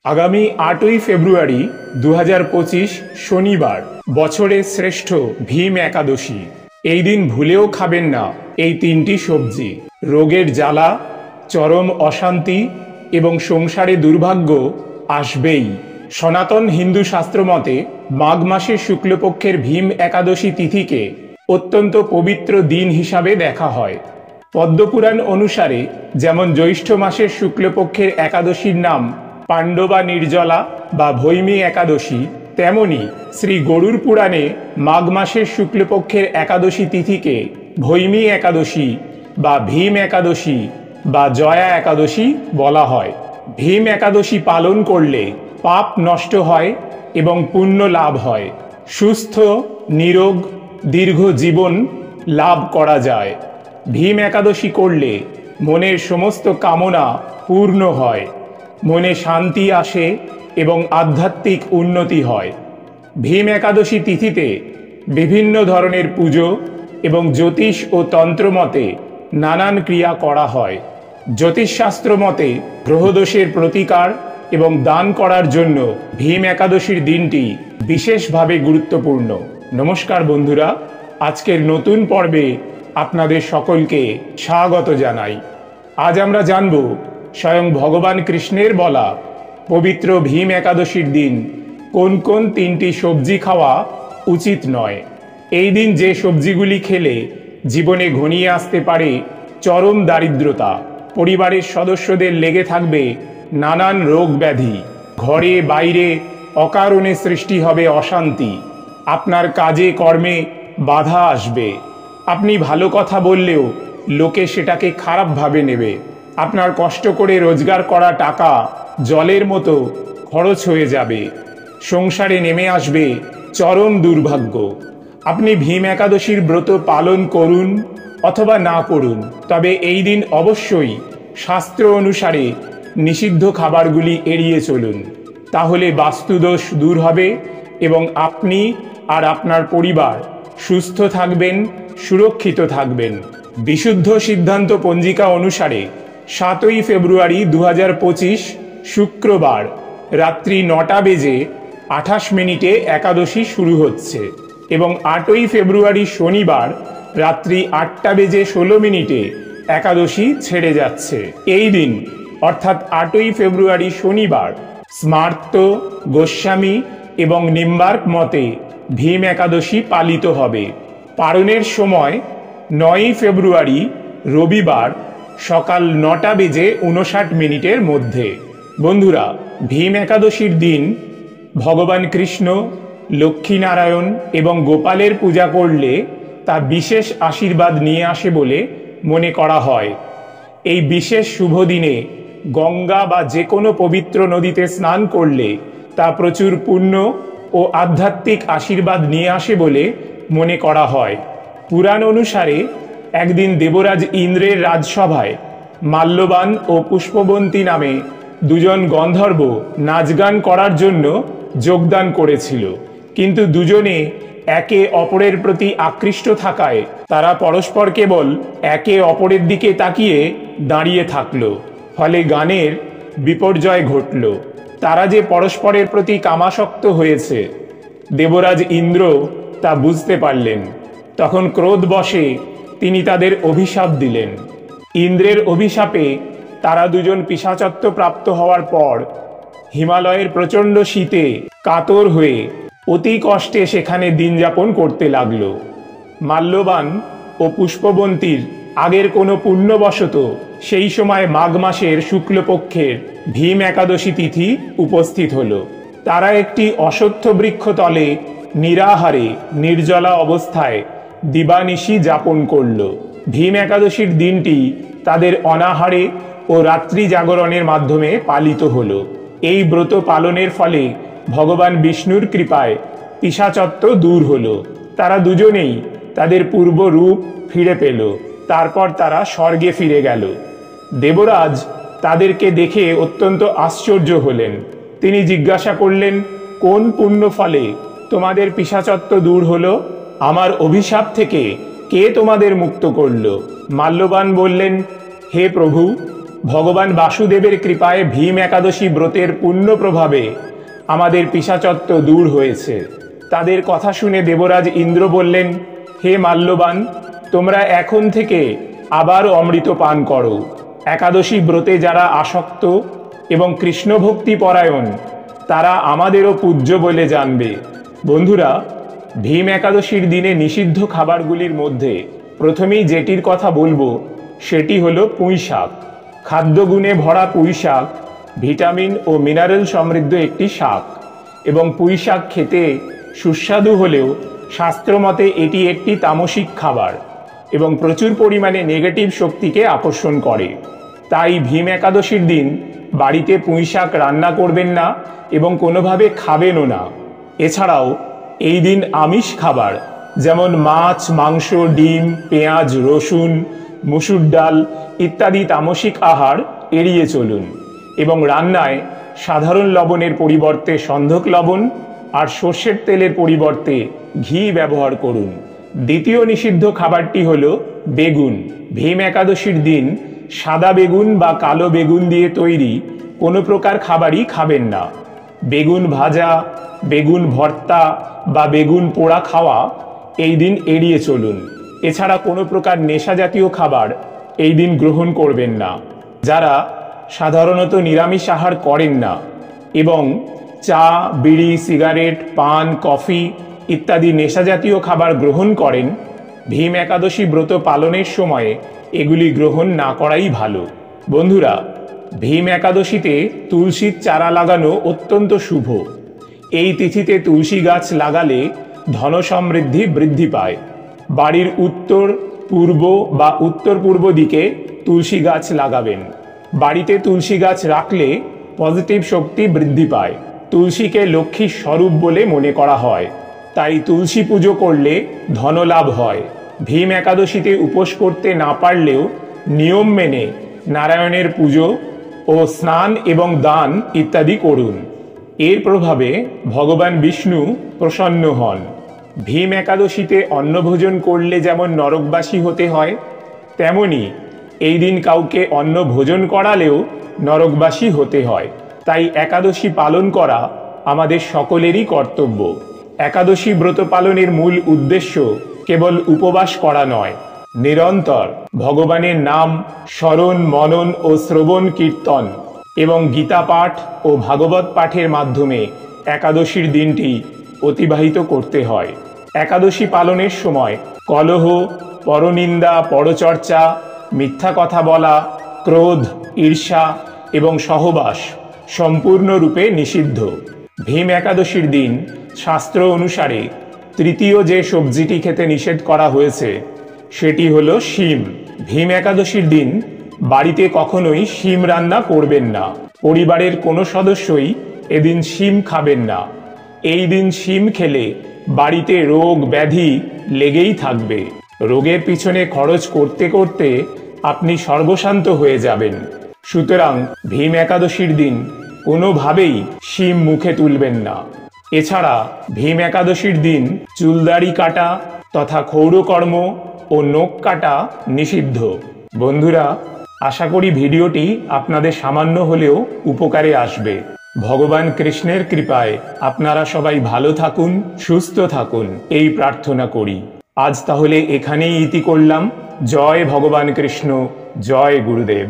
আগামী ৮ই ফেব্রুয়ারি ২০২৫ শনিবার বছরের শ্রেষ্ঠ ভীম একাদশী। এই দিন ভুলেও খাবেন না এই তিনটি সবজি। রোগের জ্বালা, চরম অশান্তি এবং সংসারে দুর্ভাগ্য আসবেই। সনাতন হিন্দু শাস্ত্র মতে মাঘ মাসের শুক্লপক্ষের ভীম একাদশী তিথিকে অত্যন্ত পবিত্র দিন হিসাবে দেখা হয়। পদ্মপুরাণ অনুসারে যেমন জ্যৈষ্ঠ মাসের শুক্লপক্ষের একাদশীর নাম পাণ্ডবা নির্জলা বা ভৈমী একাদশী, তেমনি শ্রী গরুড় পুরাণে মাঘ মাসের শুক্লপক্ষের একাদশী তিথিকে ভৈমী একাদশী বা ভীম একাদশী বা জয়া একাদশী বলা হয়। ভীম একাদশী পালন করলে পাপ নষ্ট হয় এবং পুণ্য লাভ হয়। সুস্থ নিরোগ দীর্ঘ জীবন লাভ করা যায়। ভীম একাদশী করলে মনের সমস্ত কামনা পূর্ণ হয়, মনে শান্তি আসে এবং আধ্যাত্মিক উন্নতি হয়। ভীম একাদশী তিথিতে বিভিন্ন ধরনের পুজো এবং জ্যোতিষ ও তন্ত্র মতে নানান ক্রিয়া করা হয়। জ্যোতিষশাস্ত্র মতে গ্রহদোষের প্রতিকার এবং দান করার জন্য ভীম একাদশীর দিনটি বিশেষভাবে গুরুত্বপূর্ণ। নমস্কার বন্ধুরা, আজকের নতুন পর্বে আপনাদের সকলকে স্বাগত জানাই। আজ আমরা জানব স্বয়ং ভগবান কৃষ্ণের বলা পবিত্র ভীম একাদশীর দিন কোন কোন তিনটি সবজি খাওয়া উচিত নয়। এই দিন যে সবজিগুলি খেলে জীবনে ঘনিয়ে আসতে পারে চরম দারিদ্রতা, পরিবারের সদস্যদের লেগে থাকবে নানান রোগ ব্যাধি, ঘরে বাইরে অকারণে সৃষ্টি হবে অশান্তি, আপনার কাজে কর্মে বাধা আসবে, আপনি ভালো কথা বললেও লোকে সেটাকে খারাপভাবে নেবে, আপনার কষ্ট করে রোজগার করা টাকা জলের মতো খরচ হয়ে যাবে, সংসারে নেমে আসবে চরম দুর্ভাগ্য। আপনি ভীম একাদশীর ব্রত পালন করুন অথবা না করুন, তবে এই দিন অবশ্যই শাস্ত্র অনুসারে নিষিদ্ধ খাবারগুলি এড়িয়ে চলুন। তাহলে বাস্তুদোষ দূর হবে এবং আপনি আর আপনার পরিবার সুস্থ থাকবেন, সুরক্ষিত থাকবেন। বিশুদ্ধ সিদ্ধান্ত পঞ্জিকা অনুসারে ৭ই ফেব্রুয়ারি ২০২৫ শুক্রবার রাত্রি ৯:২৮ একাদশী শুরু হচ্ছে এবং ৮ই ফেব্রুয়ারি শনিবার রাত্রি ৮:১৬ একাদশী ছেড়ে যাচ্ছে। এই দিন অর্থাৎ ৮ই ফেব্রুয়ারি শনিবার স্মার্ত, গোস্বামী এবং নিম্বার্ক মতে ভীম একাদশী পালিত হবে। পালনের সময় ৯ই ফেব্রুয়ারি রবিবার সকাল ৯:৫৯ মধ্যে। বন্ধুরা, ভীম একাদশীর দিন ভগবান কৃষ্ণ, লক্ষ্মীনারায়ণ এবং গোপালের পূজা করলে তা বিশেষ আশীর্বাদ নিয়ে আসে বলে মনে করা হয়। এই বিশেষ শুভ দিনে গঙ্গা বা যে কোনো পবিত্র নদীতে স্নান করলে তা প্রচুর পুণ্য ও আধ্যাত্মিক আশীর্বাদ নিয়ে আসে বলে মনে করা হয়। পুরাণ অনুসারে একদিন দেবরাজ ইন্দ্রের রাজসভায় মাল্যবান ও পুষ্পবন্তী নামে দুজন গন্ধর্ব নাচ গান করার জন্য যোগদান করেছিল, কিন্তু দুজনে একে অপরের প্রতি আকৃষ্ট থাকায় তারা পরস্পর কেবল একে অপরের দিকে তাকিয়ে দাঁড়িয়ে থাকলো। ফলে গানের বিপর্যয় ঘটল। তারা যে পরস্পরের প্রতি কামাসক্ত হয়েছে, দেবরাজ ইন্দ্র তা বুঝতে পারলেন। তখন ক্রোধবশে তিনি তাদের অভিশাপ দিলেন। ইন্দ্রের অভিশাপে তারা দুজন পিশাচত্ব প্রাপ্ত হওয়ার পর হিমালয়ের প্রচণ্ড শীতে কাতর হয়ে অতি কষ্টে সেখানে দিন যাপন করতে লাগলো। মাল্যবান ও পুষ্পবন্তীর আগের কোনো পুণ্যবশত সেই সময় মাঘ মাসের শুক্লপক্ষের ভীম একাদশী তিথি উপস্থিত হলো। তারা একটি অশ্বত্থ বৃক্ষ তলে নিরাহারে নির্জলা অবস্থায় দিবানিশি যাপন করল। ভীম একাদশীর দিনটি তাদের অনাহারে ও রাত্রি জাগরণের মাধ্যমে পালিত হলো। এই ব্রত পালনের ফলে ভগবান বিষ্ণুর কৃপায় পিশাচত্ব দূর হলো। তারা দুজনেই তাদের পূর্ব রূপ ফিরে পেল। তারপর তারা স্বর্গে ফিরে গেল। দেবরাজ তাদেরকে দেখে অত্যন্ত আশ্চর্য হলেন। তিনি জিজ্ঞাসা করলেন, কোন পুণ্য ফলে তোমাদের পিশাচত্ব দূর হলো? আমার অভিশাপ থেকে কে তোমাদের মুক্ত করল? মাল্যবান বললেন, হে প্রভু, ভগবান বাসুদেবের কৃপায় ভীম একাদশী ব্রতের পুণ্য প্রভাবে আমাদের পিশাচত্ব দূর হয়েছে। তাদের কথা শুনে দেবরাজ ইন্দ্র বললেন, হে মাল্যবান, তোমরা এখন থেকে আবার অমৃত পান করো। একাদশী ব্রতে যারা আসক্ত এবং কৃষ্ণ ভক্তি পরায়ণ তারা আমাদেরও পূজ্য বলে জানবে। বন্ধুরা, ভীম একাদশীর দিনে নিষিদ্ধ খাবারগুলির মধ্যে প্রথমেই যেটির কথা বলবো সেটি হলো পুঁই শাক। খাদ্যগুণে ভরা পুঁই শাক ভিটামিন ও মিনারেল সমৃদ্ধ একটি শাক এবং পুঁই শাক খেতে সুস্বাদু হলেও শাস্ত্রমতে এটি একটি তামসিক খাবার এবং প্রচুর পরিমাণে নেগেটিভ শক্তিকে আকর্ষণ করে। তাই ভীম একাদশীর দিন বাড়িতে পুঁই শাক রান্না করবেন না এবং কোনোভাবে খাবেনও না। এছাড়াও এই দিন আমিষ খাবার যেমন মাছ, মাংস, ডিম, পেঁয়াজ, রসুন, মুসুর ডাল ইত্যাদি তামসিক আহার এড়িয়ে চলুন এবং রান্নায় সাধারণ লবণের পরিবর্তে সন্ধক লবণ আর সর্ষের তেলের পরিবর্তে ঘি ব্যবহার করুন। দ্বিতীয় নিষিদ্ধ খাবারটি হলো বেগুন। ভীম একাদশীর দিন সাদা বেগুন বা কালো বেগুন দিয়ে তৈরি কোনো প্রকার খাবারই খাবেন না। বেগুন ভাজা, বেগুন ভর্তা বা বেগুন পোড়া খাওয়া এই দিন এড়িয়ে চলুন। এছাড়া কোনো প্রকার নেশা জাতীয় খাবার এই দিন গ্রহণ করবেন না। যারা সাধারণত নিরামিষ আহার করেন না এবং চা, বিড়ি, সিগারেট, পান, কফি ইত্যাদি নেশা জাতীয় খাবার গ্রহণ করেন, ভীম একাদশী ব্রত পালনের সময়ে এগুলি গ্রহণ না করাই ভালো। বন্ধুরা, ভীম একাদশীতে তুলসীর চারা লাগানো অত্যন্ত শুভ। এই তিথিতে তুলসী গাছ লাগালে ধন সমৃদ্ধি বৃদ্ধি পায়। বাড়ির উত্তর, পূর্ব বা উত্তর পূর্ব দিকে তুলসী গাছ লাগাবেন। বাড়িতে তুলসী গাছ রাখলে পজিটিভ শক্তি বৃদ্ধি পায়। তুলসীকে লক্ষ্মীর স্বরূপ বলে মনে করা হয়, তাই তুলসী পুজো করলে ধনলাভ হয়। ভীম একাদশীতে উপোস করতে না পারলেও নিয়ম মেনে নারায়ণের পুজো ও স্নান এবং দান ইত্যাদি করুন। এর প্রভাবে ভগবান বিষ্ণু প্রসন্ন হন। ভীম একাদশীতে অন্নভোজন করলে যেমন নরকবাসী হতে হয়, তেমনি এই দিন কাউকে অন্ন ভোজন করালেও নরকবাসী হতে হয়। তাই একাদশী পালন করা আমাদের সকলেরই কর্তব্য। একাদশী ব্রত পালনের মূল উদ্দেশ্য কেবল উপবাস করা নয়, নিরন্তর ভগবানের নাম স্মরণ, মনন ও শ্রবণ কীর্তন এবং গীতা পাঠ ও ভাগবত পাঠের মাধ্যমে একাদশীর দিনটি অতিবাহিত করতে হয়। একাদশী পালনের সময় কলহ, পরনিন্দা, পরচর্চা, মিথ্যা কথা বলা, ক্রোধ, ঈর্ষা এবং সহবাস সম্পূর্ণরূপে নিষিদ্ধ। ভীম একাদশীর দিন শাস্ত্র অনুসারে তৃতীয় যে সবজিটি খেতে নিষেধ করা হয়েছে সেটি হলো শিম। ভীম একাদশীর দিন বাড়িতে কখনোই শিম রান্না করবেন না। পরিবারের কোনো সদস্যই এদিন শিম খাবেন না। এই দিন শিম খেলে বাড়িতে রোগ ব্যাধি লেগেই থাকবে। রোগের পিছনে খরচ করতে করতে আপনি সর্বশান্ত হয়ে যাবেন। সুতরাং ভীম একাদশীর দিন কোনোভাবেই শিম মুখে তুলবেন না। এছাড়া ভীম একাদশীর দিন চুলদাড়ি কাটা তথা ক্ষৌরকর্ম ও নখ কাটা নিষিদ্ধ। বন্ধুরা, আশা করি ভিডিওটি আপনাদের সামান্য হলেও উপকারে আসবে। ভগবান কৃষ্ণের কৃপায় আপনারা সবাই ভালো থাকুন, সুস্থ থাকুন এই প্রার্থনা করি। আজ তাহলে এখানেই ইতি করলাম। জয় ভগবান কৃষ্ণ, জয় গুরুদেব।